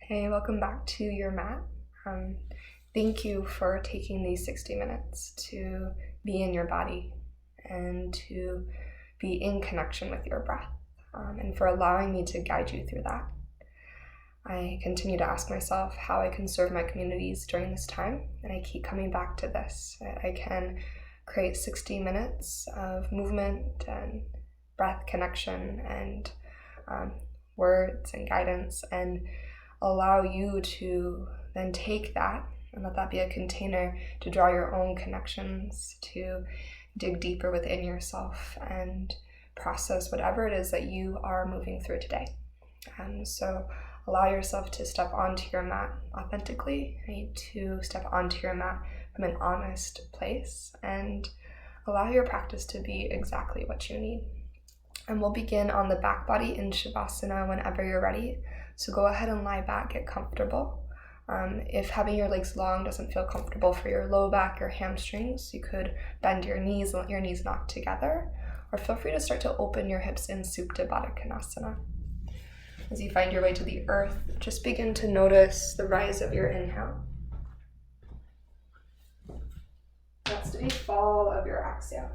Hey, welcome back to your mat. Thank you for taking these 60 minutes to be in your body and to be in connection with your breath, and for allowing me to guide you through that. I continue to ask myself how I can serve my communities during this time, and I keep coming back to this. I can create 60 minutes of movement and breath connection and words and guidance, and allow you to then take that and let that be a container to draw your own connections, to dig deeper within yourself and process whatever it is that you are moving through today. So allow yourself to step onto your mat authentically, right? To step onto your mat from an honest place, and allow your practice to be exactly what you need. And we'll begin on the back body in shavasana whenever you're ready. So go ahead and lie back, get comfortable. If having your legs long doesn't feel comfortable for your low back, your hamstrings, you could bend your knees and let your knees knock together, or feel free to start to open your hips in Supine Baddha Konasana. As you find your way to the earth, just begin to notice the rise of your inhale. That steady fall of your exhale.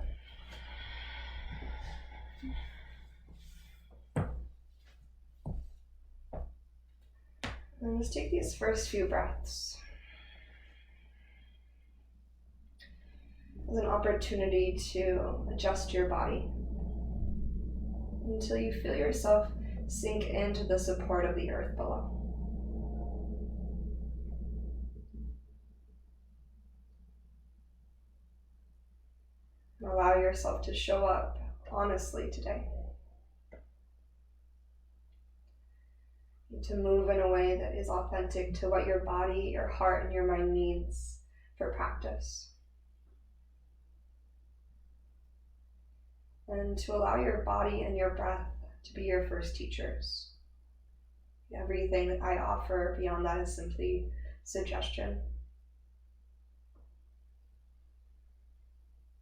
And just take these first few breaths as an opportunity to adjust your body until you feel yourself sink into the support of the earth below. And allow yourself to show up honestly today. To move in a way that is authentic to what your body, your heart, and your mind needs for practice. And to allow your body and your breath to be your first teachers. Everything that I offer beyond that is simply suggestion.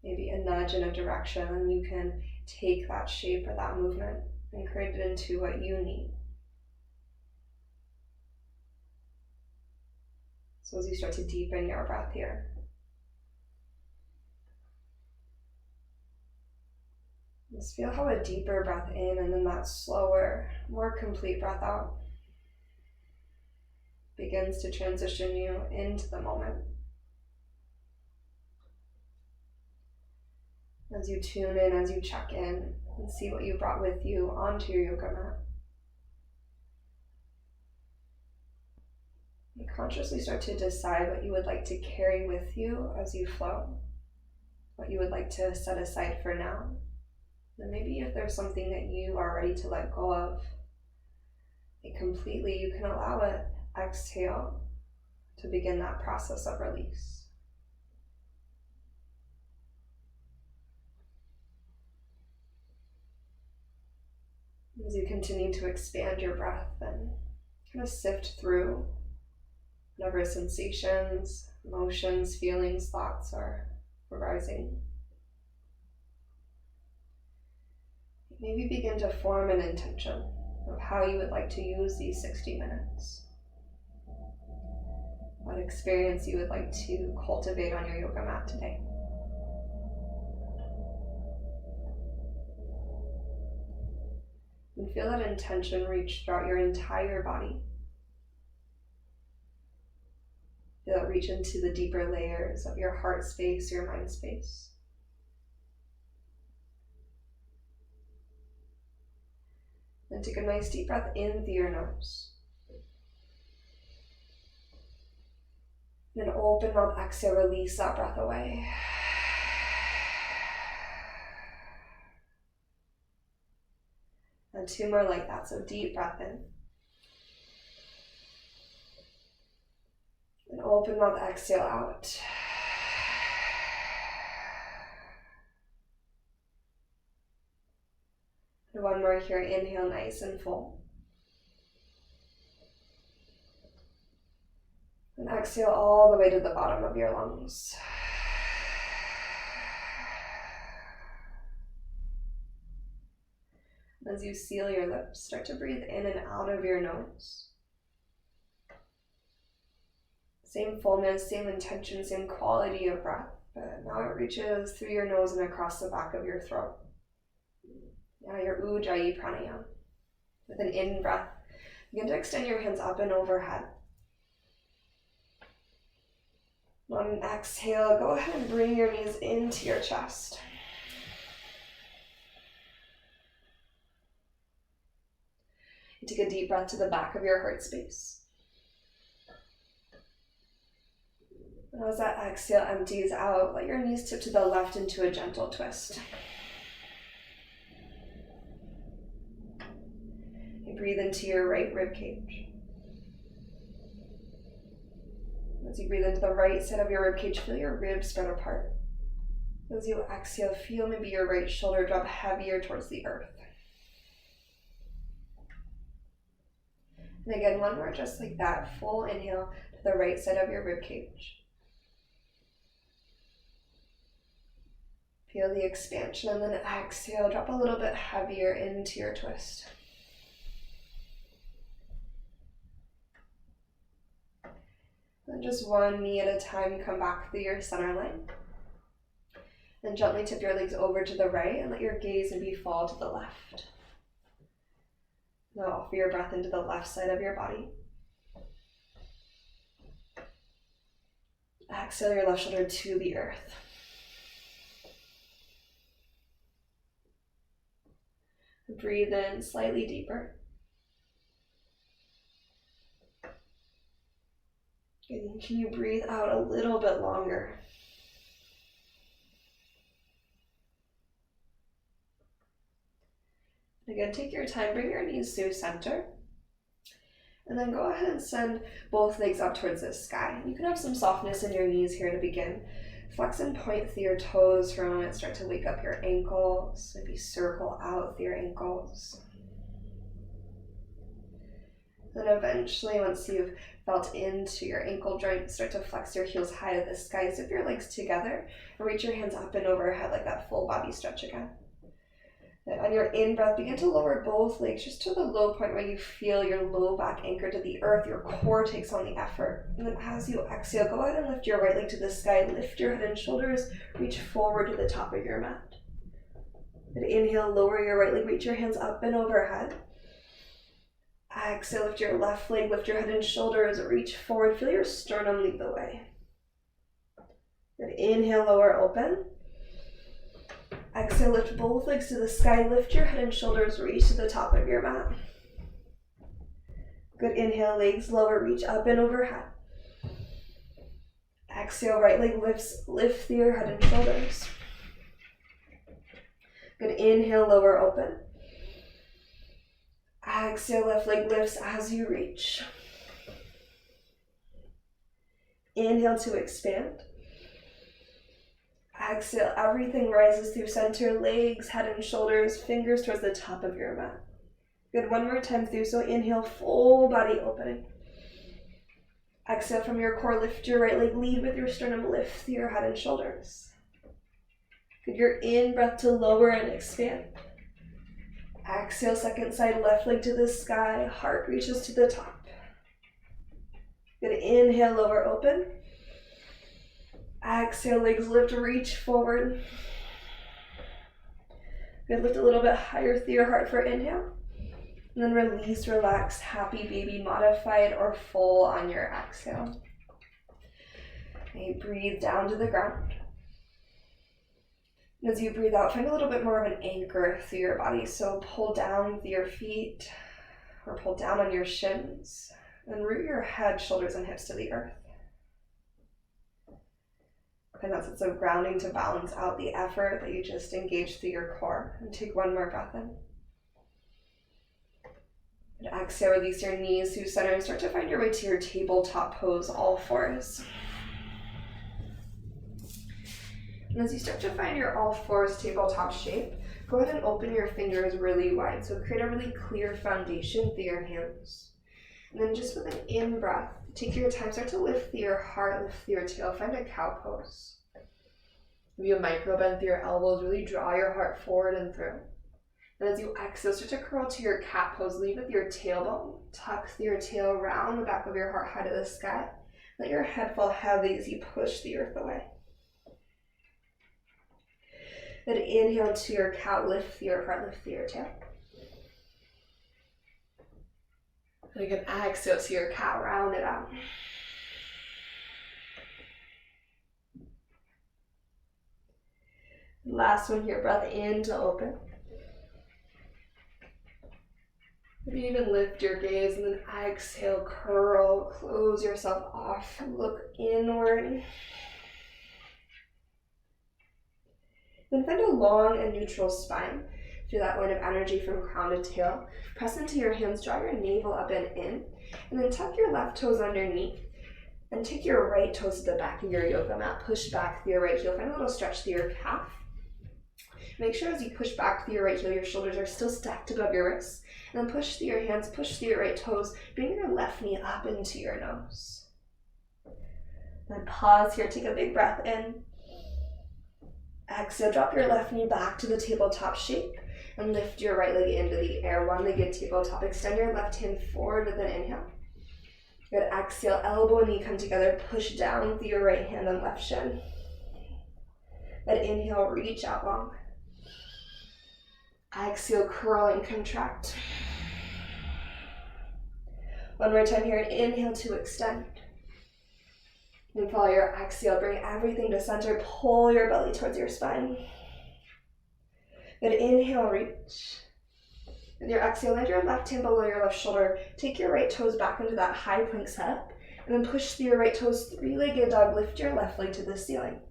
Maybe a nudge in a direction, and you can take that shape or that movement and create it into what you need. So as you start to deepen your breath here, just feel how a deeper breath in and then that slower, more complete breath out begins to transition you into the moment. As you tune in, as you check in, and see what you brought with you onto your yoga mat. You consciously start to decide what you would like to carry with you as you flow, what you would like to set aside for now. And maybe if there's something that you are ready to let go of completely, you can allow it, exhale, to begin that process of release. As you continue to expand your breath and kind of sift through whatever sensations, emotions, feelings, thoughts are arising. Maybe begin to form an intention of how you would like to use these 60 minutes. What experience you would like to cultivate on your yoga mat today. And feel that intention reach throughout your entire body. Feel it reach into the deeper layers of your heart space, your mind space. Then take a nice deep breath in through your nose. Then open mouth, exhale, release that breath away. And two more like that, so deep breath in. And open mouth, exhale out. And one more here, inhale nice and full. And exhale all the way to the bottom of your lungs. As you seal your lips, start to breathe in and out of your nose. Same fullness, same intention, same quality of breath. But now it reaches through your nose and across the back of your throat. Now your Ujjayi pranayama. With an in breath, begin to extend your hands up and overhead. On an exhale, go ahead and bring your knees into your chest. You take a deep breath to the back of your heart space. And as that exhale empties out, let your knees tip to the left into a gentle twist. You breathe into your right rib cage. As you breathe into the right side of your rib cage, feel your ribs spread apart. As you exhale, feel maybe your right shoulder drop heavier towards the earth. And again, one more just like that. Full inhale to the right side of your rib cage. Feel the expansion, and then exhale, drop a little bit heavier into your twist. And just one knee at a time, come back through your center line. Then gently tip your legs over to the right and let your gaze maybe fall to the left. Now offer your breath into the left side of your body. Exhale your left shoulder to the earth. Breathe in slightly deeper. And can you breathe out a little bit longer? Again, take your time, bring your knees to center. And then go ahead and send both legs up towards the sky. You can have some softness in your knees here to begin. Flex and point through your toes for a moment. Start to wake up your ankles. Maybe circle out through your ankles. Then eventually, once you've felt into your ankle joint, start to flex your heels high to the sky. Zip your legs together and reach your hands up and overhead like that full body stretch again. Then on your in-breath, begin to lower both legs just to the low point where you feel your low back anchored to the earth. Your core takes on the effort. And then as you exhale, go ahead and lift your right leg to the sky. Lift your head and shoulders. Reach forward to the top of your mat. Then inhale, lower your right leg. Reach your hands up and overhead. Exhale, lift your left leg. Lift your head and shoulders. Reach forward. Feel your sternum lead the way. Then inhale, lower, open. Exhale, lift both legs to the sky. Lift your head and shoulders, reach to the top of your mat. Good, inhale, legs lower, reach up and overhead. Exhale, right leg lifts, lift through your head and shoulders. Good, inhale, lower, open. Exhale, left leg lifts as you reach. Inhale to expand. Exhale, everything rises through center, legs, head and shoulders, fingers towards the top of your mat. Good, one more time through, so inhale, full body opening. Exhale from your core, lift your right leg, lead with your sternum, lift through your head and shoulders. Good, your in-breath to lower and expand. Exhale, second side, left leg to the sky, heart reaches to the top. Good, inhale, lower, open. Exhale, legs lift, reach forward. Good, lift a little bit higher through your heart for inhale. And then release, relax, happy baby, modified or full on your exhale. Okay, breathe down to the ground. And as you breathe out, find a little bit more of an anchor through your body. So pull down through your feet or pull down on your shins. And root your head, shoulders, and hips to the earth. And that's it's a grounding to balance out the effort that you just engaged through your core. And take one more breath in. And exhale, release your knees through center and start to find your way to your tabletop pose, all fours. And as you start to find your all fours tabletop shape, go ahead and open your fingers really wide. So create a really clear foundation through your hands. And then just with an in-breath, take your time, start to lift through your heart, lift through your tail, find a cow pose. Maybe a micro bend through your elbows, really draw your heart forward and through. And as you exhale, start to curl to your cat pose, lead with your tailbone, tuck through your tail, round the back of your heart high to the sky. Let your head fall heavy as you push the earth away. Then inhale to your cow, lift your heart, lift your tail. And again, exhale to your cow, round it out. Last one here, breath in to open. Maybe even lift your gaze and then exhale, curl, close yourself off, look inward. Then find a long and neutral spine. Feel that line of energy from crown to tail. Press into your hands, draw your navel up and in, and then tuck your left toes underneath. And take your right toes to the back of your yoga mat. Push back through your right heel. Find a little stretch through your calf. Make sure as you push back through your right heel, your shoulders are still stacked above your wrists. And then push through your hands, push through your right toes. Bring your left knee up into your nose. Then pause here, take a big breath in. Exhale, drop your left knee back to the tabletop shape. And lift your right leg into the air, one-legged tabletop. Extend your left hand forward with an inhale. Good, exhale, elbow and knee come together. Push down with your right hand and left shin. Good, inhale, reach out long. Exhale, curl and contract. One more time here, inhale to extend. And follow your exhale, bring everything to center, pull your belly towards your spine. Good, inhale, reach. With your exhale, land your left hand below your left shoulder. Take your right toes back into that high plank setup. And then push through your right toes, three-legged dog, lift your left leg to the ceiling.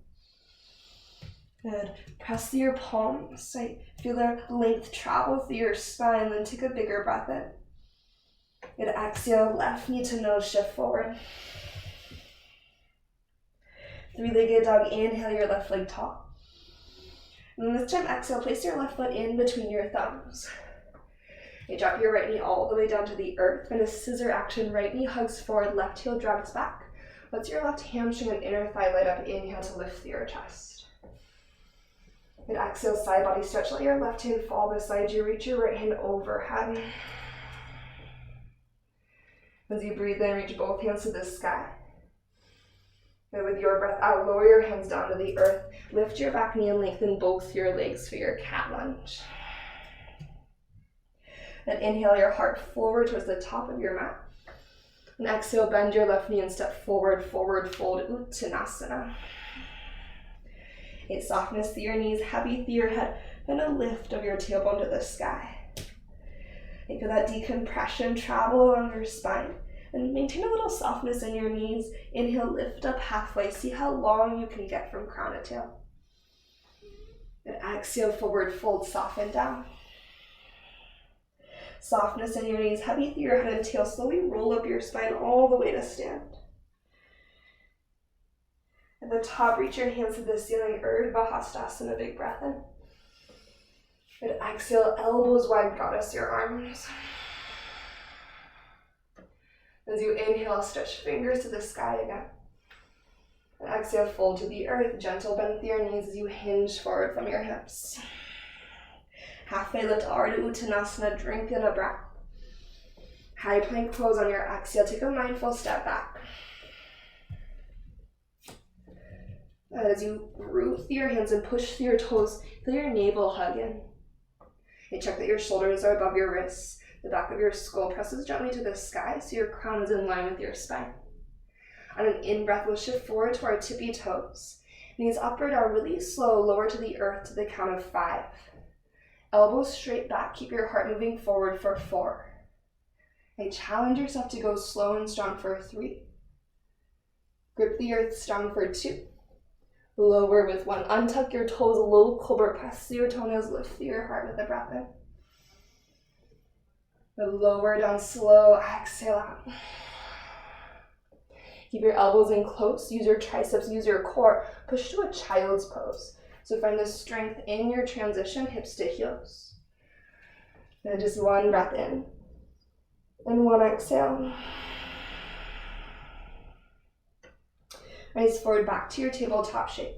Good. Press through your palms. Feel the length travel through your spine, then take a bigger breath in. Good. Exhale, left knee to nose, shift forward. Three-legged dog, inhale your left leg tall. And this time, exhale, place your left foot in between your thumbs. You drop your right knee all the way down to the earth. In a scissor action, right knee hugs forward, left heel drags back. Let your left hamstring and inner thigh light up. Inhale to lift through your chest. And exhale, side body stretch. Let your left hand fall beside you. Reach your right hand overhead. As you breathe in, reach both hands to the sky. And with your breath out, lower your hands down to the earth. Lift your back knee and lengthen both your legs for your cat lunge. And inhale your heart forward towards the top of your mat. And exhale, bend your left knee and step forward, forward fold, Uttanasana. It's softness through your knees, heavy through your head, and a lift of your tailbone to the sky. And feel that decompression travel along your spine. And maintain a little softness in your knees. Inhale, lift up halfway. See how long you can get from crown to tail. And exhale, forward fold, soften down. Softness in your knees, heavy through your head and tail. Slowly roll up your spine all the way to stand. At the top, reach your hands to the ceiling, Urdhva Hastasana, big breath in. And exhale, elbows wide, goddess your arms. As you inhale, stretch fingers to the sky again. And exhale, fold to the earth, gentle bend through your knees as you hinge forward from your hips. Halfway lift, Ardha Uttanasana, drink in a breath. High plank pose on your exhale, take a mindful step back. As you root through your hands and push through your toes, feel your navel hug in. And check that your shoulders are above your wrists. The back of your skull presses gently to the sky so your crown is in line with your spine. On an in-breath, we'll shift forward to our tippy toes. Knees up or down, really slow, lower to the earth to the count of 5. Elbows straight back, keep your heart moving forward for 4. Okay, challenge yourself to go slow and strong for 3. Grip the earth strong for 2. Lower with 1. Untuck your toes, low cobra, press through your toenails, lift through your heart with a breath in. The lower down slow, exhale out. Keep your elbows in close, use your triceps, use your core, push to a child's pose. So find the strength in your transition, hips to heels. And just 1 breath in, and 1 exhale. Rise forward back to your tabletop shape.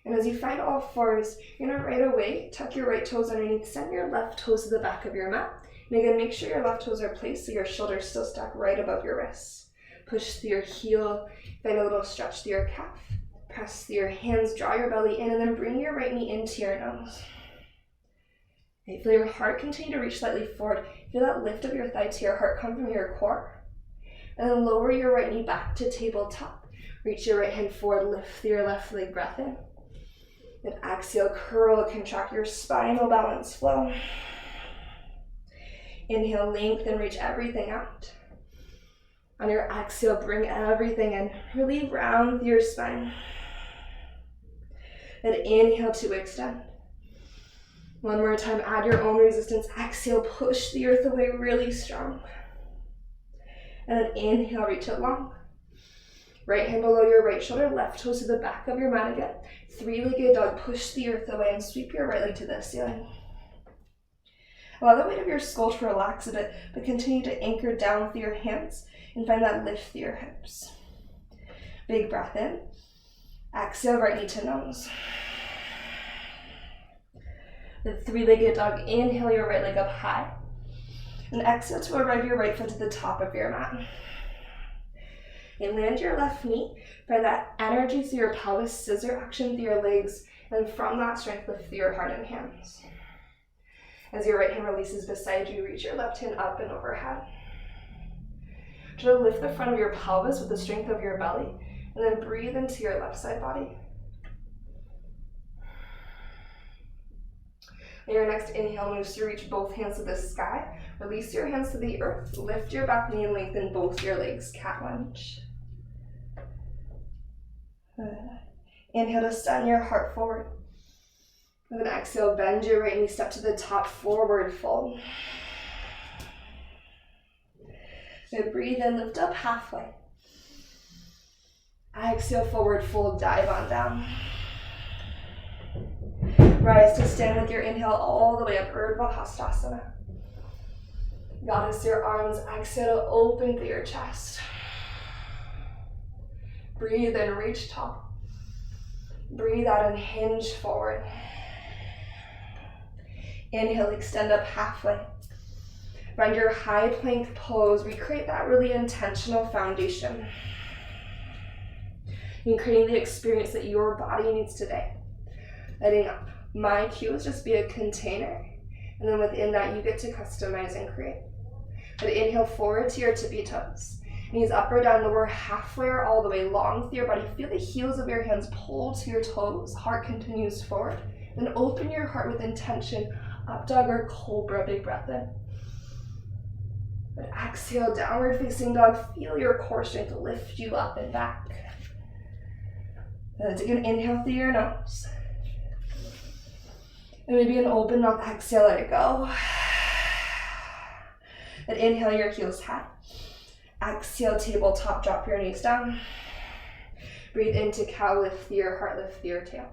And as you find all fours, you're gonna right away tuck your right toes underneath, send your left toes to the back of your mat. And again, make sure your left toes are placed so your shoulders still stack right above your wrists. Push through your heel, find a little stretch through your calf. Press through your hands, draw your belly in, and then bring your right knee into your nose. Okay, feel your heart continue to reach slightly forward. Feel that lift of your thigh to your heart come from your core. And then lower your right knee back to tabletop. Reach your right hand forward, lift through your left leg, breath in. Then exhale, curl, contract your spinal balance flow. Inhale, lengthen, reach everything out. On your exhale, bring everything in. Really round your spine. Then inhale to extend. One more time, add your own resistance. Exhale, push the earth away really strong. And then inhale, reach it long. Right hand below your right shoulder, left toes to the back of your mat again. Three-legged dog, push the earth away and sweep your right leg to the ceiling. Allow the weight of your skull to relax a bit, but continue to anchor down through your hands and find that lift through your hips. Big breath in. Exhale, right knee to nose. The three-legged dog, inhale your right leg up high. And exhale to arrive your right foot to the top of your mat. And land your left knee. Find that energy through your pelvis, scissor action through your legs, and from that strength, lift through your heart and hands. As your right hand releases beside you, reach your left hand up and overhead. Try to lift the front of your pelvis with the strength of your belly, and then breathe into your left side body. And your next inhale moves to reach both hands to the sky. Release your hands to the earth. Lift your back knee and lengthen both your legs. Cat lunge. Inhale to send your heart forward. And then exhale, bend your right knee, step to the top, forward fold. Then breathe in, lift up halfway. Exhale, forward fold, dive on down. Rise to stand with your inhale all the way up, Urdhva Hastasana. Goddess your arms, exhale to open through your chest. Breathe in, reach tall. Breathe out and hinge forward. Inhale, extend up halfway. Find your high plank pose. Recreate that really intentional foundation. In creating the experience that your body needs today. Letting my cues just be a container. And then within that, you get to customize and create. But inhale forward to your tippy toes. Knees up or down, lower halfway or all the way long through your body. Feel the heels of your hands pull to your toes. Heart continues forward. Then open your heart with intention. Up dog or cobra, big breath in. But exhale, downward facing dog. Feel your core strength lift you up and back. Then take an inhale through your nose. And maybe an open mouth exhale, let it go. Then inhale your heels high. Exhale, tabletop, drop your knees down. Breathe into cow, lift through your heart, lift through your tail.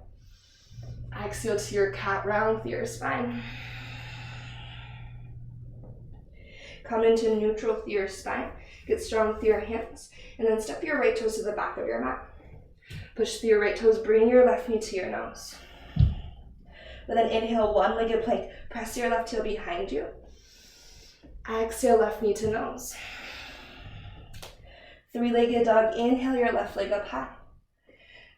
Exhale to your cat, round through your spine. Come into neutral through your spine. Get strong through your hands. And then step your right toes to the back of your mat. Push through your right toes, bring your left knee to your nose. And then inhale, one-legged plank. Press your left heel behind you. Exhale, left knee to nose. Three-legged dog, inhale your left leg up high.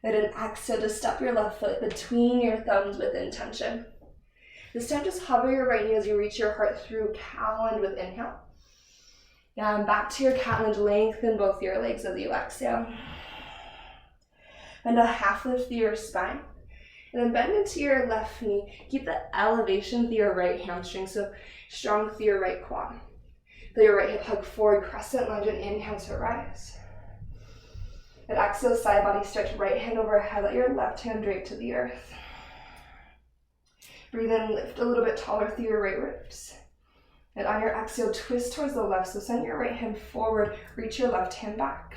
And then exhale to step your left foot between your thumbs with intention. This time just hover your right knee as you reach your heart through cow lunge with inhale. And back to your cat lunge, lengthen both your legs as you exhale. And a half lift through your spine. And then bend into your left knee. Keep the elevation through your right hamstring, so strong through your right quad. Feel your right hip hug forward, crescent lunge, and inhale to rise. And exhale, side body stretch, right hand overhead. Let your left hand drape to the earth. Breathe in, lift a little bit taller through your right ribs. And on your exhale, twist towards the left. So send your right hand forward, reach your left hand back.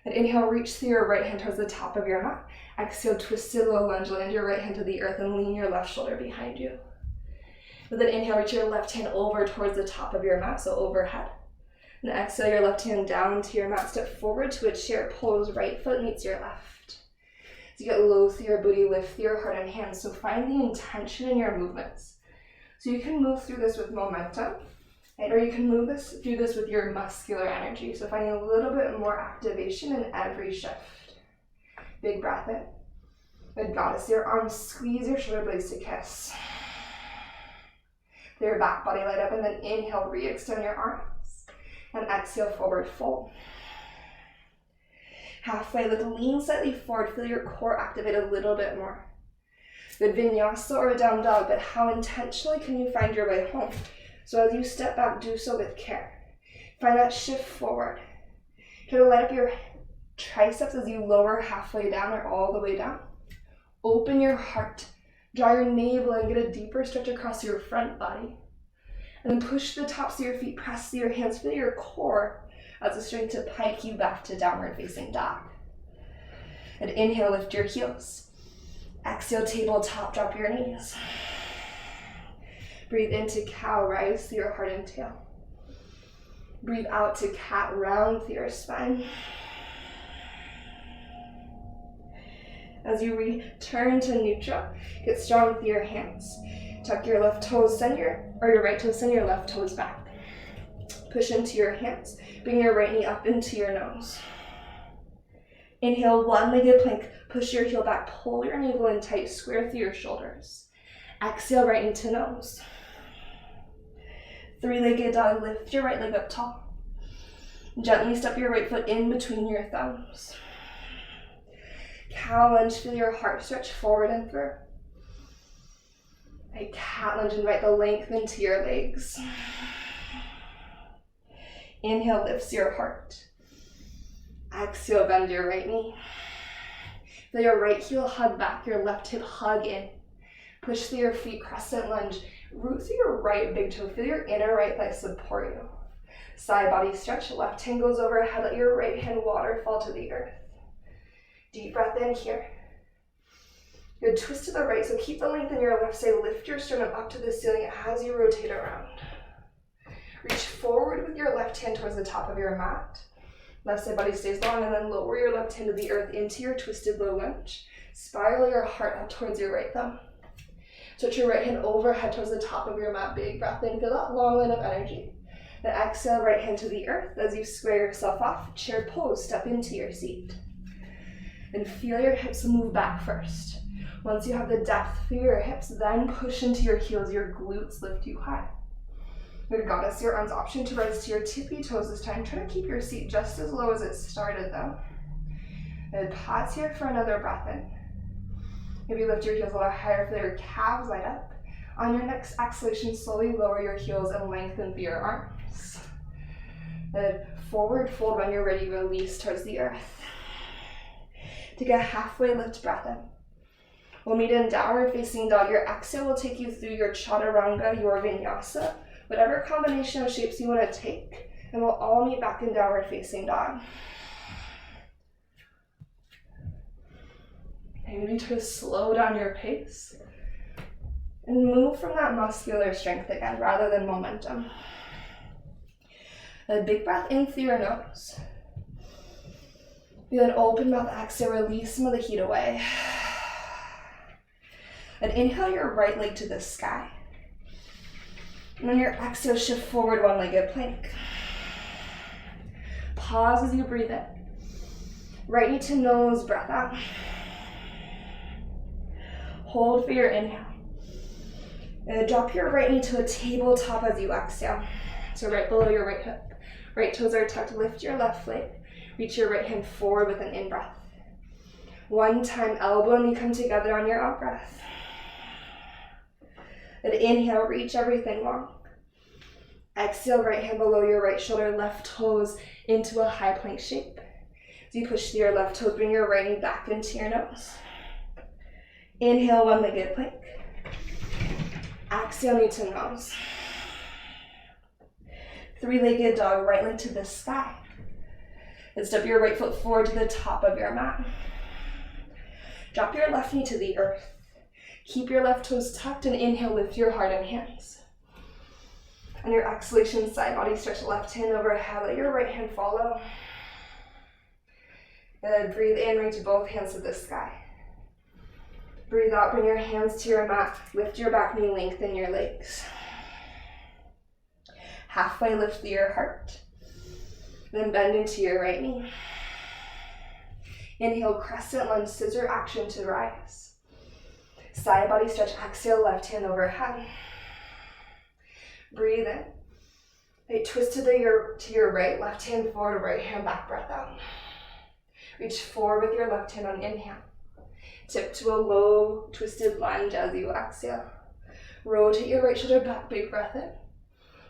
And inhale, reach through your right hand towards the top of your mat. Exhale, twisted low lunge, land your right hand to the earth and lean your left shoulder behind you. With an inhale, reach your left hand over towards the top of your mat, so overhead. And exhale your left hand down to your mat, step forward to a chair pose, right foot meets your left. As you get low through your booty, lift through your heart and hands, so find the intention in your movements. So you can move through this with momentum, Right? Or you can do this with your muscular energy. So finding a little bit more activation in every shift. Big breath in. Good, goddess. Your arms squeeze your shoulder blades to kiss. Let your back body light up, and then inhale, re-extend your arms. And exhale, forward fold. Halfway lift, lean slightly forward, feel your core activate a little bit more. Good, Vinyasa or a down dog, but how intentionally can you find your way home? So as you step back, do so with care. Find that shift forward. Try to light up your triceps as you lower halfway down or all the way down. Open your heart. Draw your navel and get a deeper stretch across your front body. And then push the tops of your feet, press your hands, feel your core as a strength to pike you back to downward facing dog. And inhale, lift your heels. Exhale, tabletop, drop your knees. Breathe into cow, rise through your heart and tail. Breathe out to cat, round through your spine. As you return to neutral, get strong with your hands. Tuck your left toes, send your right toes, send your left toes back. Push into your hands. Bring your right knee up into your nose. Inhale, one-legged plank. Push your heel back, pull your navel in tight, square through your shoulders. Exhale, right knee to nose. Three-legged dog, lift your right leg up tall. Gently step your right foot in between your thumbs. Cow lunge, feel your heart stretch forward and through. A cat lunge, invite the length into your legs. Inhale, lifts your heart. Exhale, bend your right knee. Feel your right heel hug back, your left hip hug in. Push through your feet, crescent lunge. Root through your right big toe. Feel your inner right thigh support you. Side body stretch, left hand goes overhead. Let your right hand waterfall to the earth. Deep breath in here. Good, twist to the right, so keep the length in your left side. Lift your sternum up to the ceiling as you rotate around. Reach forward with your left hand towards the top of your mat. Left side body stays long, and then lower your left hand to the earth into your twisted low lunge. Spiral your heart up towards your right thumb. Switch your right hand overhead towards the top of your mat. Big breath in, feel that long line of energy. Then exhale, right hand to the earth as you square yourself off. Chair pose, step into your seat. And feel your hips move back first. Once you have the depth through your hips, then push into your heels. Your glutes lift you high. Good, goddess, your arms option to rise to your tippy toes this time. Try to keep your seat just as low as it started though. And pause here for another breath in. Maybe lift your heels a little higher, feel your calves light up. On your next exhalation, slowly lower your heels and lengthen through your arms. Then forward fold when you're ready, release towards the earth. Take a halfway lift breath in. We'll meet in downward facing dog. Your exhale will take you through your chaturanga, your vinyasa, whatever combination of shapes you want to take, and we'll all meet back in downward facing dog. And maybe try to slow down your pace and move from that muscular strength again rather than momentum. A big breath in through your nose. Feel an open mouth exhale, release some of the heat away. And inhale your right leg to the sky. And on your exhale, shift forward, one-legged plank. Pause as you breathe in. Right knee to nose, breath out. Hold for your inhale. And drop your right knee to a tabletop as you exhale. So right below your right hip. Right toes are tucked, lift your left leg. Reach your right hand forward with an in-breath. One time, elbow and knee come together on your out-breath. Then inhale, reach everything long. Exhale, right hand below your right shoulder, left toes into a high plank shape. As you push through your left toes, bring your right knee back into your nose. Inhale, one-legged plank. Exhale, knee to nose. Three-legged dog, right leg to the sky. And step your right foot forward to the top of your mat. Drop your left knee to the earth. Keep your left toes tucked and inhale, lift your heart and hands. On your exhalation, side body stretch, left hand overhead, let your right hand follow. And then breathe in, reach both hands to the sky. Breathe out, bring your hands to your mat, lift your back knee, lengthen your legs. Halfway lift through your heart. Then bend into your right knee. Inhale, crescent lunge, scissor action to rise. Side body stretch, exhale, left hand overhead. Breathe in. Right, twist to your right, left hand forward, right hand back, breath out. Reach forward with your left hand on inhale. Tip to a low, twisted lunge as you exhale. Rotate your right shoulder back, big breath in.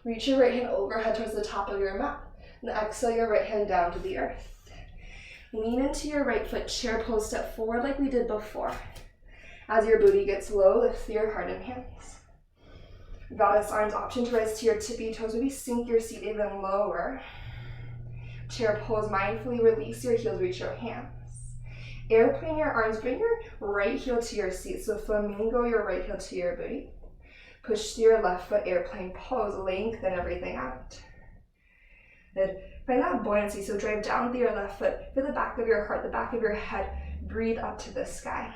Reach your right hand overhead towards the top of your mat. And exhale your right hand down to the earth. Lean into your right foot, chair pose, step forward like we did before. As your booty gets low, lift through your heart and hands. Goddess arms, option to rise to your tippy toes. Maybe sink your seat even lower. Chair pose, mindfully release your heels, reach your hands. Airplane your arms, bring your right heel to your seat. So flamingo your right heel to your booty. Push through your left foot, airplane pose, lengthen everything out. Good. Find that buoyancy, so drive down through your left foot, feel the back of your heart, the back of your head, breathe up to the sky.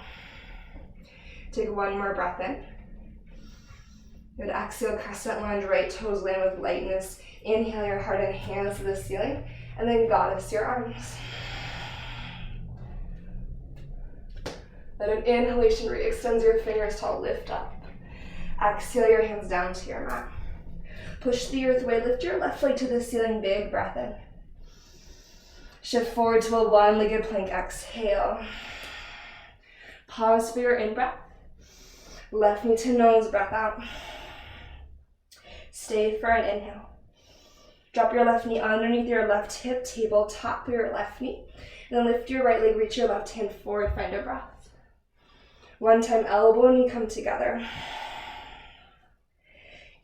Take one more breath in. Good, exhale, crescent lunge, right toes land with lightness. Inhale your heart and hands to the ceiling, and then goddess your arms. Then an inhalation re-extends your fingers tall, lift up. Exhale your hands down to your mat. Push the earth away, lift your left leg to the ceiling, big breath in. Shift forward to a one-legged plank, exhale. Pause for your in-breath. Left knee to nose, breath out. Stay for an inhale. Drop your left knee underneath your left hip, tabletop for your left knee. And then lift your right leg, reach your left hand forward, find a breath. One time, elbow and knee come together.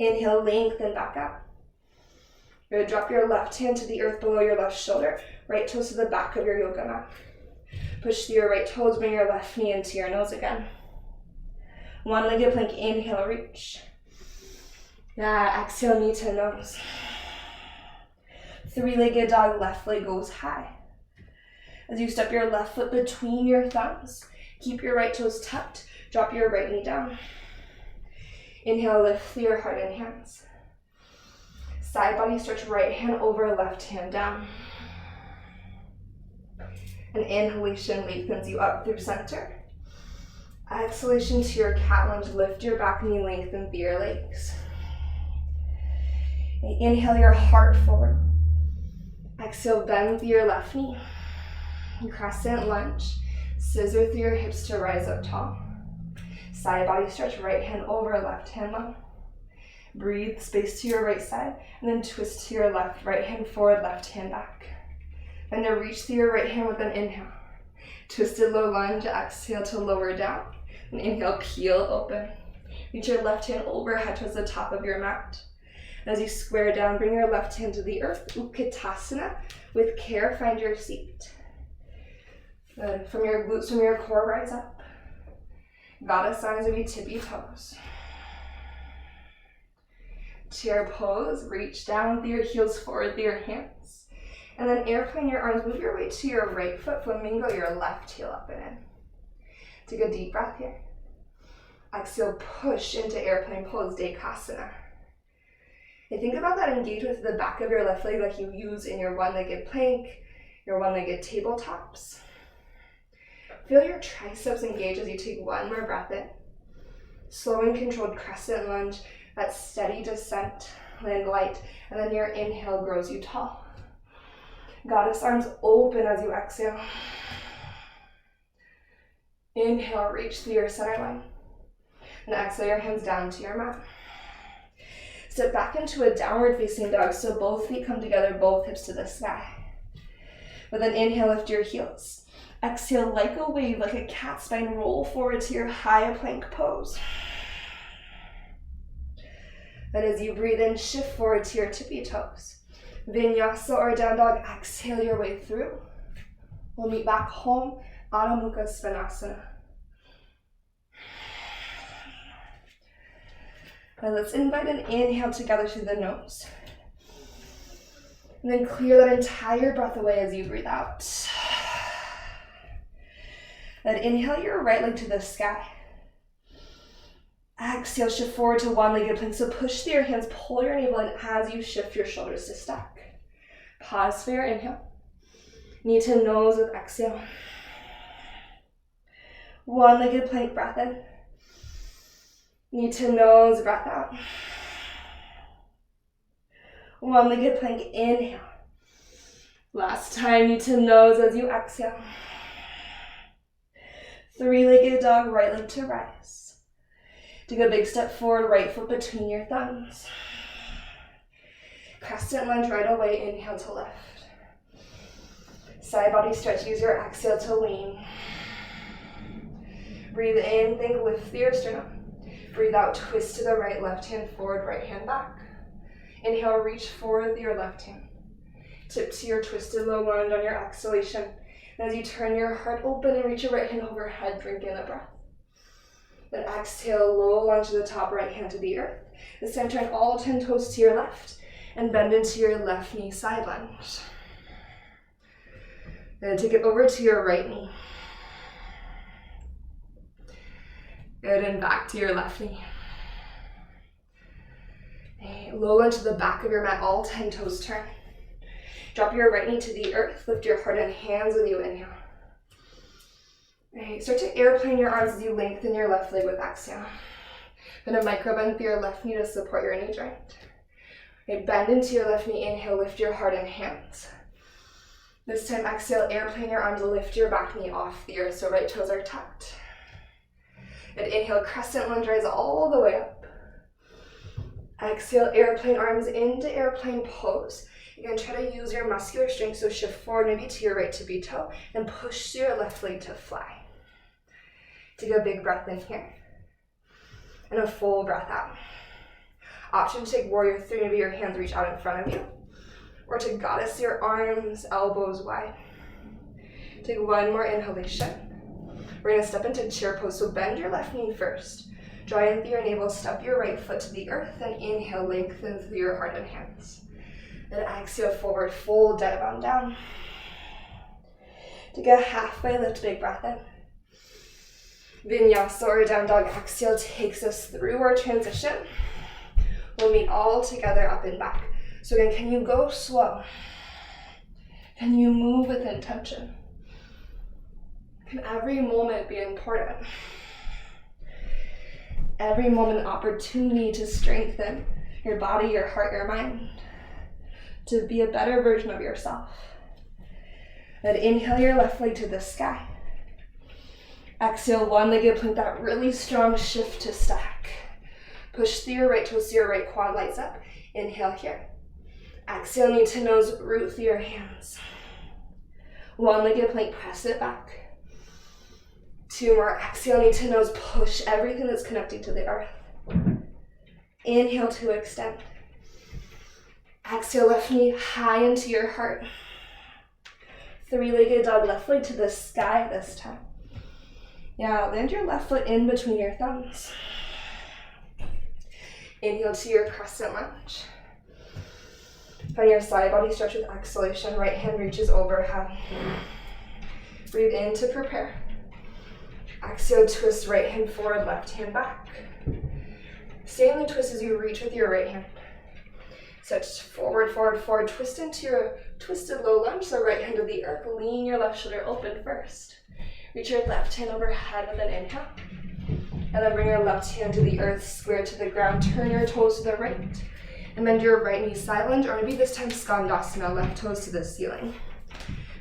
Inhale, lengthen back up. You're gonna drop your left hand to the earth below your left shoulder, right toes to the back of your yoga mat. Push through your right toes, bring your left knee into your nose again. One-legged plank, inhale, reach. Yeah, exhale, knee to nose. Three-legged dog, left leg goes high. As you step your left foot between your thumbs, keep your right toes tucked, drop your right knee down. Inhale, lift through your heart and hands. Side body stretch, right hand over, left hand down. An inhalation lengthens you up through center. Exhalation to your cat lunge, lift your back knee, lengthen through your legs. Inhale your heart forward. Exhale, bend through your left knee. Crescent lunge, scissor through your hips to rise up tall. Side body stretch, right hand over, left hand low. Breathe, space to your right side, and then twist to your left, right hand forward, left hand back. And then reach through your right hand with an inhale. Twisted low lunge, exhale to lower down. And inhale, peel open. Reach your left hand overhead towards the top of your mat. As you square down, bring your left hand to the earth, Utkatasana. With care, find your seat. Good. From your glutes, from your core, rise up. Goddess arms would be tippy toes. Chair pose, reach down through your heels forward through your hands. And then airplane your arms, move your weight to your right foot, flamingo your left heel up and in. Take a deep breath here. Exhale, push into airplane pose, Dekasana. And think about that, engage with the back of your left leg like you use in your one-legged plank, your one-legged tabletops. Feel your triceps engage as you take one more breath in. Slow and controlled crescent lunge, that steady descent, land light, and then your inhale grows you tall. Goddess arms open as you exhale. Inhale, reach through your center line. And exhale your hands down to your mat. Step back into a downward facing dog, so both feet come together, both hips to the sky. With an inhale, lift your heels. Exhale, like a wave, like a cat spine, roll forward to your high plank pose. And as you breathe in, shift forward to your tippy toes. Vinyasa or down dog, exhale your way through. We'll meet back home, Adho Mukha Svanasana. Now let's invite an inhale together through the nose. And then clear that entire breath away as you breathe out. Then inhale your right leg to the sky. Exhale, shift forward to one-legged plank. So push through your hands, pull your navel in as you shift your shoulders to stack. Pause for your inhale. Knee to nose with exhale. One-legged plank, breath in. Knee to nose, breath out. One-legged plank, inhale. Last time, knee to nose as you exhale. Three-legged dog, right leg to rise. Take a big step forward, right foot between your thumbs. Crescent lunge right away, inhale to lift. Side body stretch, use your exhale to lean. Breathe in, think lift your sternum. Breathe out, twist to the right, left hand forward, right hand back. Inhale, reach forward with your left hand. Tip to your twisted low lunge on your exhalation. And as you turn your heart open and reach your right hand overhead, drink in a breath. Then exhale, low lunge to the top, right hand to the earth. This time turn all 10 toes to your left and bend into your left knee, side lunge. Then take it over to your right knee. Good, and back to your left knee. Okay, low lunge to the back of your mat, all 10 toes turn. Drop your right knee to the earth, lift your heart and hands with you, inhale. Okay, start to airplane your arms as you lengthen your left leg with exhale. Then a micro bend with your left knee to support your knee joint. Okay, bend into your left knee, inhale, lift your heart and hands. This time, exhale, airplane your arms, lift your back knee off the earth so right toes are tucked. And inhale, crescent lunge, rise all the way up. Exhale, airplane arms into airplane pose. Again, try to use your muscular strength, so shift forward maybe to your right to be toe, and push your left leg to fly. Take a big breath in here, and a full breath out. Option to take warrior three, maybe your hands reach out in front of you, or to goddess your arms, elbows wide. Take one more inhalation. We're gonna step into chair pose, so bend your left knee first. Draw in through your navel, step your right foot to the earth, then inhale, lengthen through your heart and hands. Then exhale, forward fold, dive down. Take a halfway lift, big breath in. Vinyasa or down dog, exhale takes us through our transition. We'll meet all together up and back. So again, can you go slow? Can you move with intention? Can every moment be important? Every moment an opportunity to strengthen your body, your heart, your mind, to be a better version of yourself. Then inhale your left leg to the sky. Exhale, one-legged plank, that really strong shift to stack. Push through your right toes, so your right quad lights up. Inhale here. Exhale, knee to nose, root through your hands. One-legged plank, press it back. Two more. Exhale, knee to nose, push everything that's connecting to the earth. Inhale to extend. Exhale, left knee high into your heart. Three-legged dog, left leg to the sky this time. Yeah, land your left foot in between your thumbs. Inhale to your crescent lunge. Find your side body stretch with exhalation. Right hand reaches overhead. Breathe in to prepare. Exhale, twist right hand forward, left hand back. Stay in the twist as you reach with your right hand. Stretch forward, forward, forward. Twist into your twisted low lunge, so right hand to the earth. Lean your left shoulder open first. Reach your left hand overhead with an inhale. And then bring your left hand to the earth, square to the ground. Turn your toes to the right. And bend your right knee side lunge, or maybe this time skandasana, left toes to the ceiling.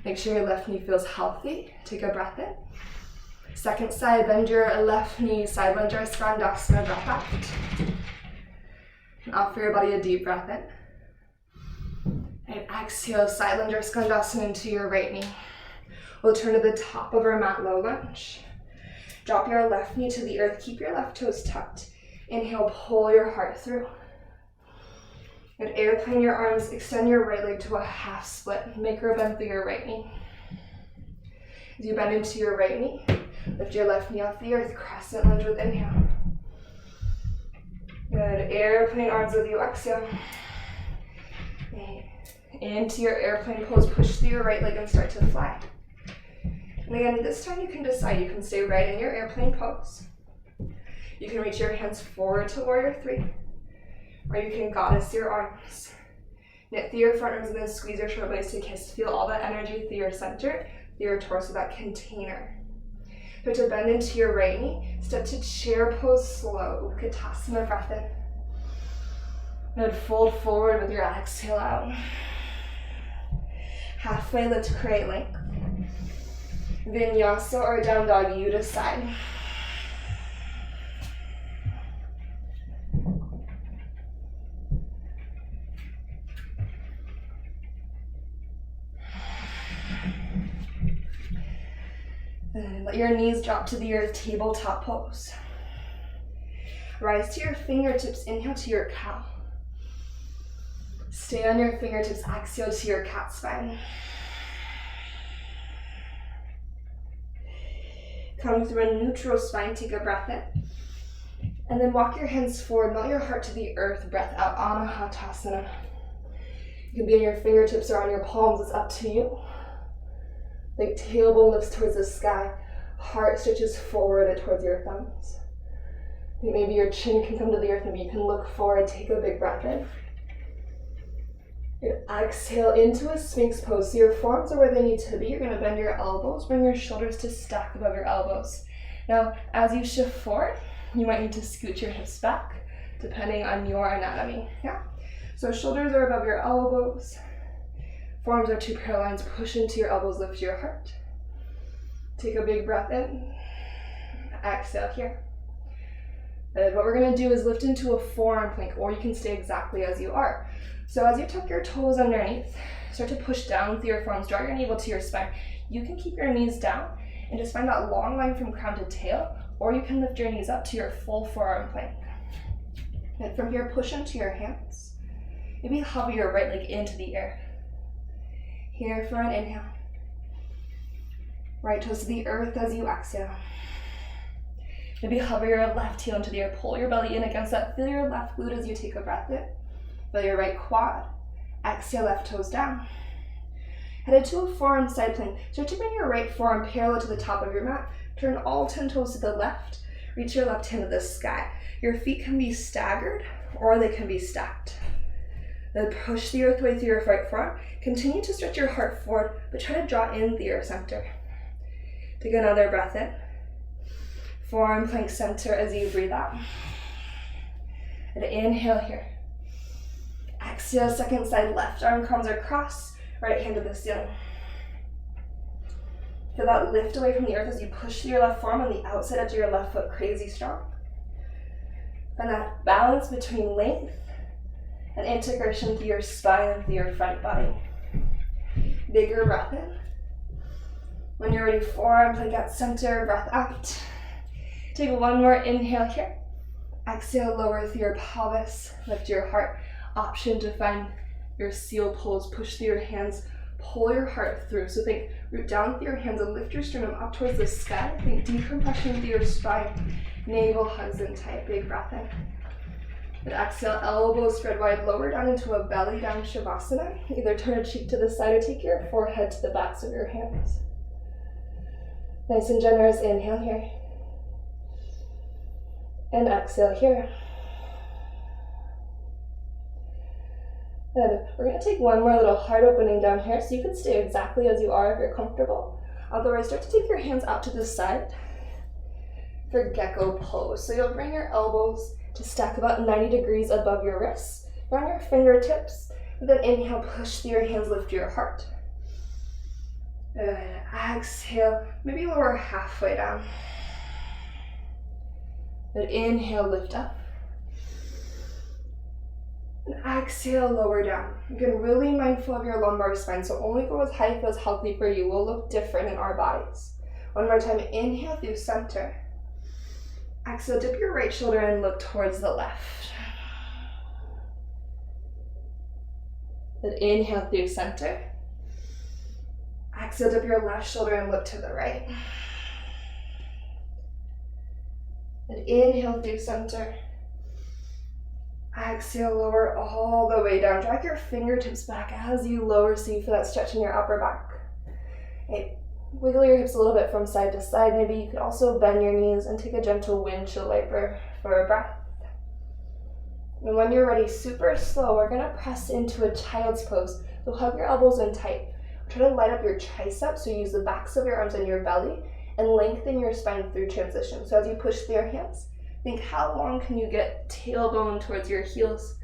Make sure your left knee feels healthy. Take a breath in. Second side, bend your left knee, side lunge or skandasana, breath out. And offer your body a deep breath in. And exhale, side lunge or skandasana into your right knee. We'll turn to the top of our mat, low lunge. Drop your left knee to the earth, keep your left toes tucked. Inhale, pull your heart through. And airplane your arms, extend your right leg to a half split. Micro bend through your right knee. As you bend into your right knee, lift your left knee off the earth, crescent lunge with inhale. Good, airplane arms with you, exhale. Into your airplane pose, push through your right leg and start to fly. And again, this time you can decide, you can stay right in your airplane pose. You can reach your hands forward to warrior three, or you can goddess your arms. Knit through your front arms and then squeeze your shoulder blades to kiss. Feel all that energy through your center, through your torso, that container. Start to bend into your right knee. Step to chair pose slow. Utkatasana, breath in. Then fold forward with your exhale out. Halfway lift, create length. Vinyasa or down dog, you decide. And let your knees drop to the earth, tabletop pose. Rise to your fingertips, inhale to your cow. Stay on your fingertips, exhale to your cat spine. Come through a neutral spine, take a breath in. And then walk your hands forward, melt your heart to the earth, breath out, Anahatasana. You can be on your fingertips or on your palms, it's up to you. Like tailbone lifts towards the sky, heart stretches forward towards your thumbs. Maybe your chin can come to the earth, maybe you can look forward, take a big breath in. And exhale into a Sphinx pose. So your forearms are where they need to be. You're gonna bend your elbows, bring your shoulders to stack above your elbows. Now, as you shift forward, you might need to scoot your hips back, depending on your anatomy, yeah? So shoulders are above your elbows. Forearms are two parallel lines, push into your elbows, lift your heart. Take a big breath in, exhale here. And what we're gonna do is lift into a forearm plank, or you can stay exactly as you are. So as you tuck your toes underneath, start to push down through your forearms, draw your navel to your spine. You can keep your knees down and just find that long line from crown to tail, or you can lift your knees up to your full forearm plank. And from here, push into your hands. Maybe hover your right leg into the air. Here for an inhale. Right toes to the earth as you exhale. Maybe hover your left heel into the air. Pull your belly in against that. Feel your left glute as you take a breath in. Feel your right quad. Exhale, left toes down. Headed to a forearm side plank. Start to bring your right forearm parallel to the top of your mat. Turn all 10 toes to the left. Reach your left hand to the sky. Your feet can be staggered or they can be stacked. Then push the earth way through your right forearm. Continue to stretch your heart forward, but try to draw in through your center. Take another breath in. Forearm plank center as you breathe out. And inhale here. Exhale, second side, left arm comes across, right hand to the ceiling. Feel that lift away from the earth as you push through your left forearm on the outside edge of your left foot, crazy strong. Find that balance between length and integration through your spine and through your front body. Bigger breath in. When you're ready, forearm plank at center, breath out. Take one more inhale here. Exhale, lower through your pelvis, lift your heart. Option to find your seal pose. Push through your hands, pull your heart through. So think root down through your hands and lift your sternum up towards the sky. Think decompression through your spine. Navel hugs in tight, big breath in. And exhale, elbows spread wide, lower down into a belly down shavasana. Either turn a cheek to the side or take your forehead to the backs of your hands. Nice and generous inhale here. And exhale here. And we're going to take one more little heart opening down here, so you can stay exactly as you are if you're comfortable. Otherwise, start to take your hands out to the side for gecko pose. So you'll bring your elbows to stack about 90 degrees above your wrists. Run your fingertips, and then inhale, push through your hands, lift your heart. Good. Exhale, maybe lower halfway down. Then inhale, lift up. And exhale, lower down. Again, really mindful of your lumbar spine, so only go as high feels healthy for you. Will look different in our bodies. One more time, inhale through center. Exhale, dip your right shoulder and look towards the left. Then inhale through center. Exhale, dip your left shoulder and look to the right. Then inhale through center. Exhale, lower all the way down. Drag your fingertips back as you lower so you feel that stretch in your upper back. Okay. Wiggle your hips a little bit from side to side. Maybe you could also bend your knees and take a gentle windshield wiper for a breath. And when you're ready, super slow, we're gonna press into a child's pose. So hug your elbows in tight. Try to light up your triceps, so use the backs of your arms and your belly, and lengthen your spine through transition. So as you push through your hands, think how long can you get tailbone towards your heels.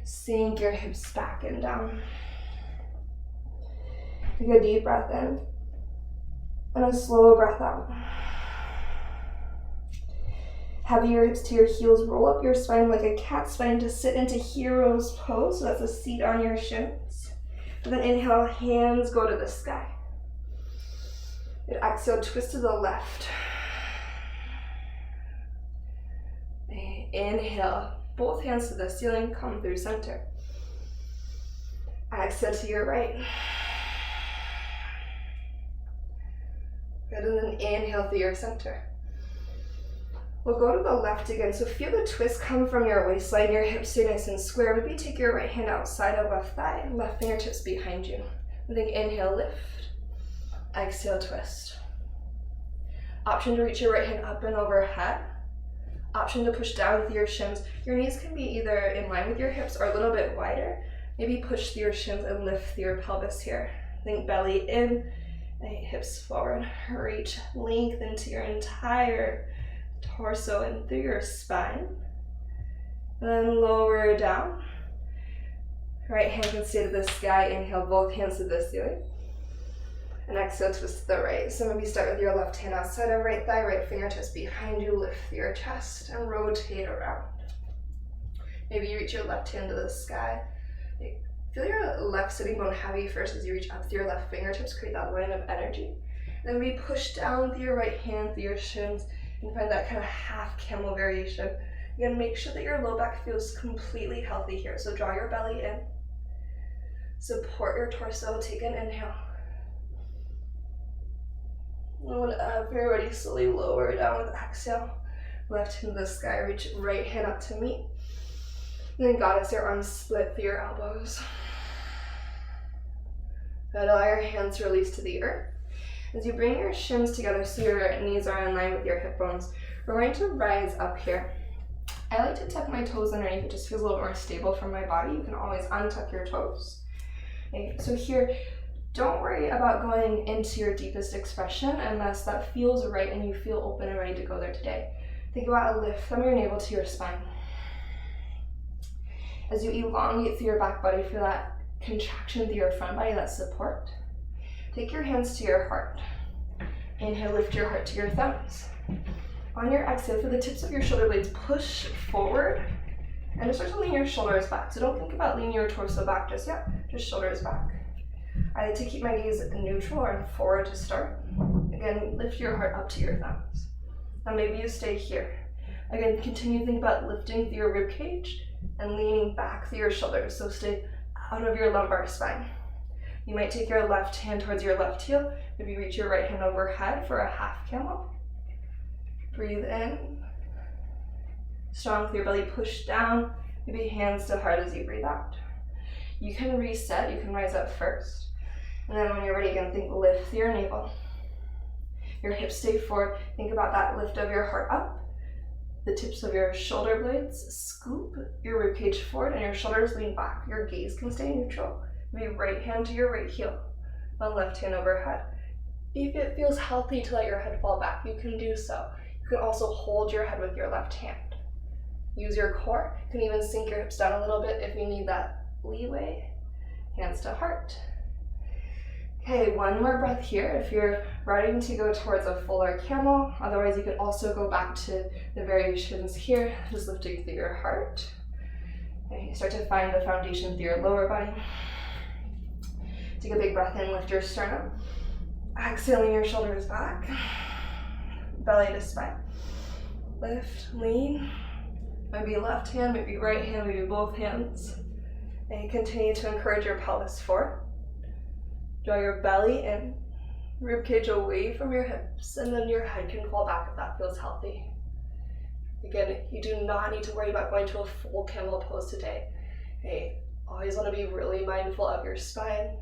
Sink your hips back and down. Take a deep breath in, and a slow breath out. Heavy your hips to your heels, roll up your spine like a cat spine to sit into hero's pose. So that's a seat on your shins. And then inhale, hands go to the sky. And exhale, twist to the left. Inhale, both hands to the ceiling, come through center. Exhale to your right. Good, and then inhale through your center. We'll go to the left again, so feel the twist come from your waistline, your hips stay nice and square. Maybe take your right hand outside of left thigh, left fingertips behind you. And then inhale, lift. Exhale, twist. Option to reach your right hand up and overhead. Option to push down with your shins. Your knees can be either in line with your hips or a little bit wider. Maybe push through your shins and lift through your pelvis here. Think belly in, hips forward. Reach, lengthen to your entire torso and through your spine. And then lower down. Right hand can stay to the sky. Inhale, both hands to the ceiling. And exhale, twist to the right. So maybe start with your left hand outside of right thigh, right fingertips behind you, lift your chest and rotate around. Maybe you reach your left hand to the sky. Feel your left sitting bone heavy first as you reach up through your left fingertips, create that line of energy. Then we push down with your right hand through your shins and find that kind of half camel variation. Again, make sure that your low back feels completely healthy here. So draw your belly in, support your torso, take an inhale. And whenever you're ready, slowly lower down with exhale. Left hand to the sky, reach right hand up to meet. And then goddess, your arms split through your elbows. Good, allow your hands to release to the earth. As you bring your shins together so your knees are in line with your hip bones, we're going to rise up here. I like to tuck my toes underneath, it just feels a little more stable for my body. You can always untuck your toes. Okay, so here, don't worry about going into your deepest expression unless that feels right and you feel open and ready to go there today. Think about a lift from your navel to your spine. As you elongate through your back body, feel that contraction through your front body, that support. Take your hands to your heart. Inhale, lift your heart to your thumbs. On your exhale, feel the tips of your shoulder blades push forward and just start to lean your shoulders back. So don't think about leaning your torso back just yet, just shoulders back. I like to keep my gaze neutral or forward to start. Again, lift your heart up to your thumbs. Now maybe you stay here. Again, continue to think about lifting through your rib cage and leaning back through your shoulders. So stay out of your lumbar spine. You might take your left hand towards your left heel. Maybe reach your right hand overhead for a half camel. Breathe in. Strong with your belly, push down. Maybe hands to heart as you breathe out. You can reset, you can rise up first. And then when you're ready, again, think lift through your navel. Your hips stay forward. Think about that lift of your heart up. The tips of your shoulder blades scoop your ribcage forward and your shoulders lean back. Your gaze can stay neutral. Maybe right hand to your right heel, then left hand overhead. If it feels healthy to let your head fall back, you can do so. You can also hold your head with your left hand. Use your core. You can even sink your hips down a little bit if you need that leeway. Hands to heart. Okay, one more breath here if you're ready to go towards a fuller camel. Otherwise, you could also go back to the variations here, just lifting through your heart. Okay, you start to find the foundation through your lower body. Take a big breath in, lift your sternum. Exhaling your shoulders back. Belly to spine. Lift, lean. Maybe left hand, maybe right hand, maybe both hands. And continue to encourage your pelvis forward. Draw your belly in, ribcage away from your hips, and then your head can fall back if that feels healthy. Again, you do not need to worry about going to a full camel pose today. Okay, always want to be really mindful of your spine.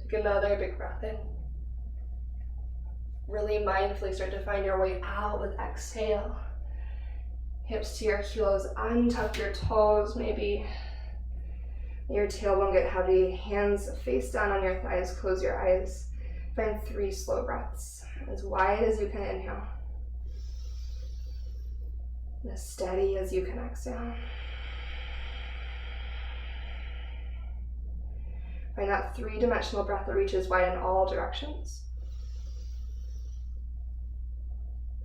Take another big breath in. Really mindfully start to find your way out with exhale. Hips to your heels, untuck your toes, maybe your tailbone get heavy, hands face down on your thighs, close your eyes. Find 3 slow breaths, as wide as you can inhale, and as steady as you can exhale. Find that 3-dimensional breath that reaches wide in all directions.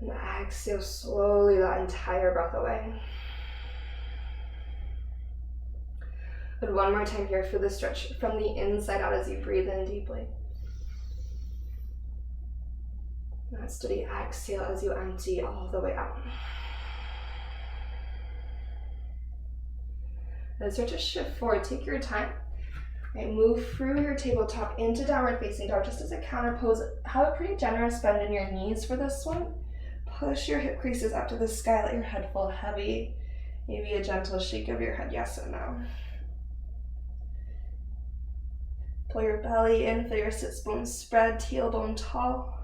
And exhale slowly that entire breath away. But one more time here for the stretch from the inside out as you breathe in deeply. And that steady exhale as you empty all the way out. And start to shift forward. Take your time. Right, move through your tabletop into downward facing dog just as a counter pose. Have a pretty generous bend in your knees for this one. Push your hip creases up to the sky, let your head fall heavy. Maybe a gentle shake of your head, yes or no. Pull your belly in, feel your sits bones spread, tailbone tall.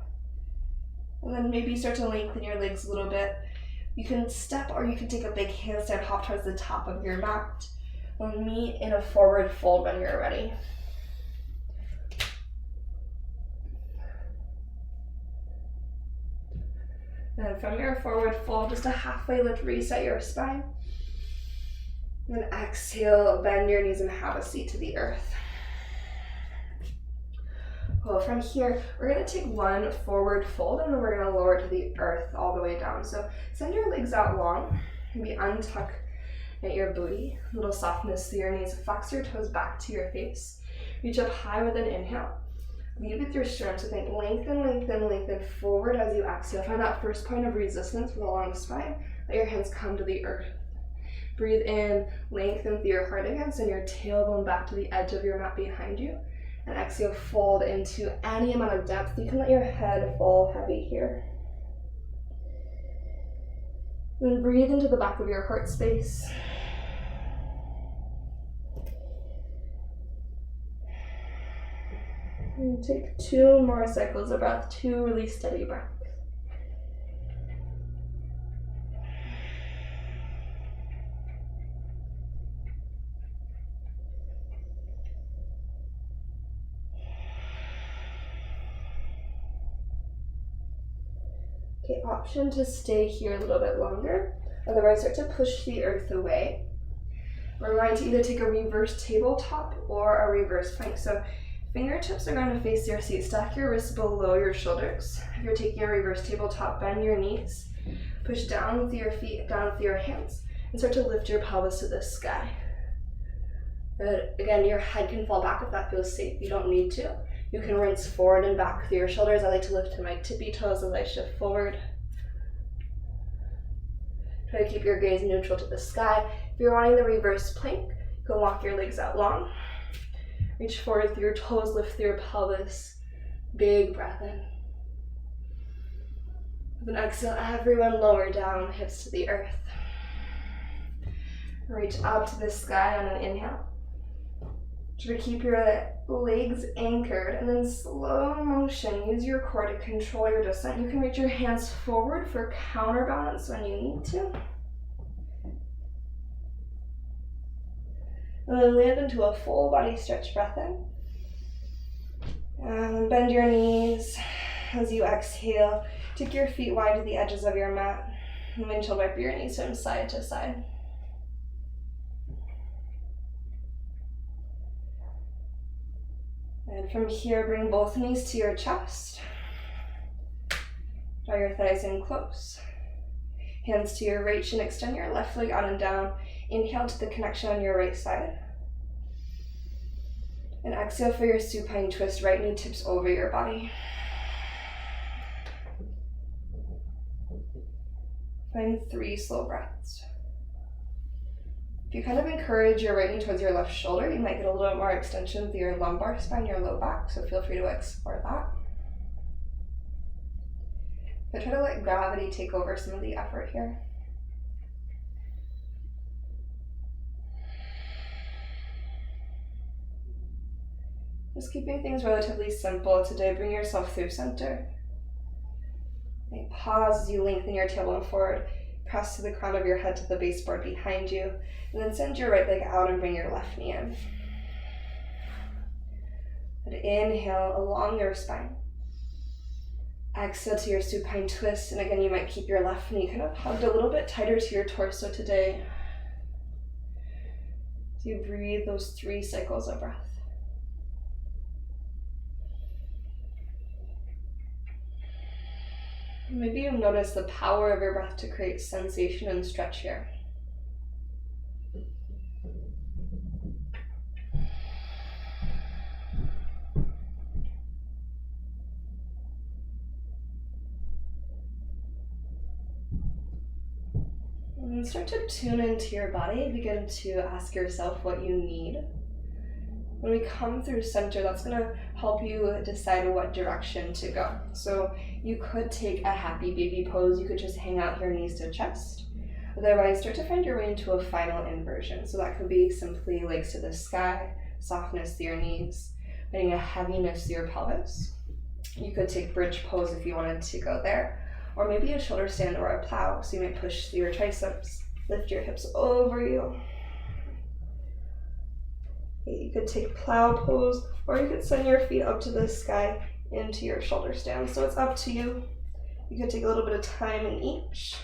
And then maybe start to lengthen your legs a little bit. You can step or you can take a big handstand hop towards the top of your mat. We'll meet in a forward fold when you're ready. And from your forward fold, just a halfway lift, reset your spine. And exhale, bend your knees and have a seat to the earth. Well, from here, we're going to take one forward fold and then we're going to lower to the earth all the way down. So send your legs out long, maybe untuck at your booty, a little softness through your knees, flex your toes back to your face. Reach up high with an inhale. Lead with your sternum, so think lengthen, lengthen, lengthen forward as you exhale. Find that first point of resistance with a long spine. Let your hands come to the earth. Breathe in, lengthen through your heart again, send your tailbone back to the edge of your mat behind you. And exhale, fold into any amount of depth. You can let your head fall heavy here. Then breathe into the back of your heart space. And take 2 more cycles of breath, 2 really steady breaths. Okay, option to stay here a little bit longer. Otherwise, start to push the earth away. We're going to either take a reverse tabletop or a reverse plank. So fingertips are going to face your seat. Stack your wrists below your shoulders. If you're taking a reverse tabletop, bend your knees. Push down with your feet, down with your hands, and start to lift your pelvis to the sky. But again, your head can fall back if that feels safe. You don't need to. You can rinse forward and back with your shoulders. I like to lift to my tippy toes as I shift forward. Try to keep your gaze neutral to the sky. If you're wanting the reverse plank, you can walk your legs out long. Reach forward through your toes, lift through your pelvis. Big breath in. With an exhale, everyone lower down, hips to the earth. Reach up to the sky on an inhale. Try to keep your legs anchored and then slow motion. Use your core to control your descent. You can reach your hands forward for counterbalance when you need to. And then land into a full body stretch, breath in. And bend your knees as you exhale. Take your feet wide to the edges of your mat. And windshield wiper your knees from side to side. And from here, bring both knees to your chest. Draw your thighs in close. Hands to your right shin, extend your left leg out and down. Inhale to the connection on your right side. And exhale for your supine twist, right knee tips over your body. Find 3 slow breaths. If you kind of encourage your right knee towards your left shoulder, you might get a little bit more extension through your lumbar spine, your low back, so feel free to explore that. But try to let gravity take over some of the effort here. Just keeping things relatively simple today. Bring yourself through center. Pause as you lengthen your tailbone forward. Press to the crown of your head to the baseboard behind you, and then send your right leg out and bring your left knee in. And inhale along your spine. Exhale to your supine twist, and again, you might keep your left knee kind of hugged a little bit tighter to your torso today. So you breathe those 3 cycles of breath. Maybe you'll notice the power of your breath to create sensation and stretch here. And start to tune into your body. Begin to ask yourself what you need. When we come through center, that's going to help you decide what direction to go. So you could take a happy baby pose. You could just hang out your knees to chest. Otherwise, start to find your way into a final inversion. So that could be simply legs to the sky, softness to your knees, bringing a heaviness to your pelvis. You could take bridge pose if you wanted to go there, or maybe a shoulder stand or a plow. So you might push through your triceps, lift your hips over you. You could take plow pose, or you could send your feet up to the sky into your shoulder stand. So it's up to you. You could take a little bit of time in each.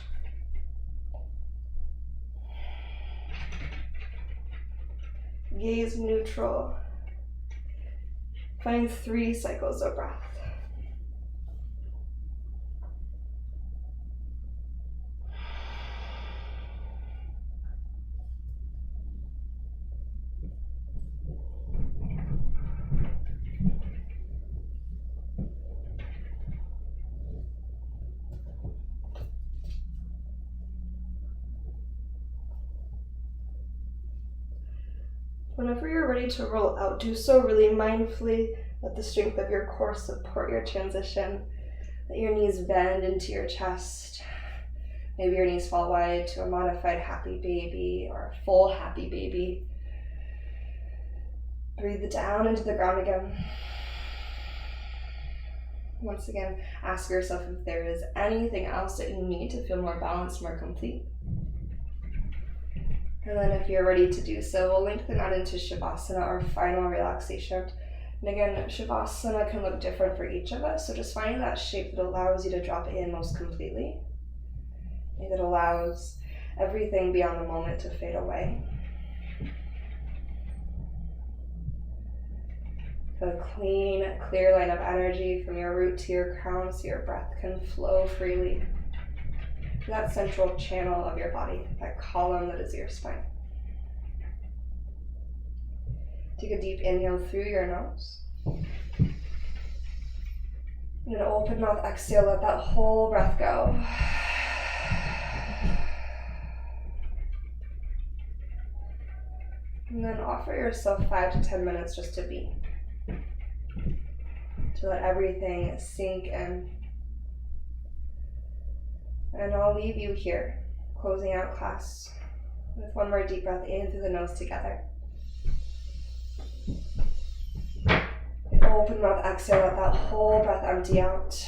Gaze neutral. Find 3 cycles of breath. Whenever you're ready to roll out, do so really mindfully. Let the strength of your core support your transition. Let your knees bend into your chest. Maybe your knees fall wide to a modified happy baby or a full happy baby. Breathe down into the ground again. Once again, ask yourself if there is anything else that you need to feel more balanced, more complete. And then if you're ready to do so, we'll lengthen out into shavasana, our final relaxation. And again, shavasana can look different for each of us, so just finding that shape that allows you to drop in most completely, that allows everything beyond the moment to fade away. Feel a clean, clear line of energy from your root to your crown so your breath can flow freely. That central channel of your body, that column that is your spine. Take a deep inhale through your nose. And an open mouth exhale, let that whole breath go. And then offer yourself 5 to 10 minutes just to be. To let everything sink in. And I'll leave you here, closing out class with one more deep breath in through the nose together. Open mouth exhale, let that whole breath empty out.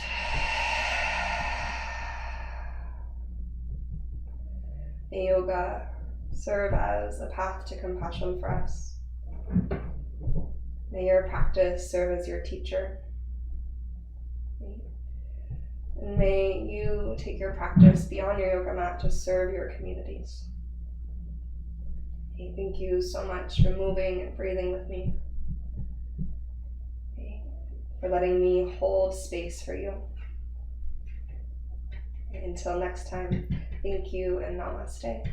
May yoga serve as a path to compassion for us. May your practice serve as your teacher. And may you take your practice beyond your yoga mat to serve your communities. Okay, thank you so much for moving and breathing with me. Okay, for letting me hold space for you. Okay, until next time, thank you and namaste.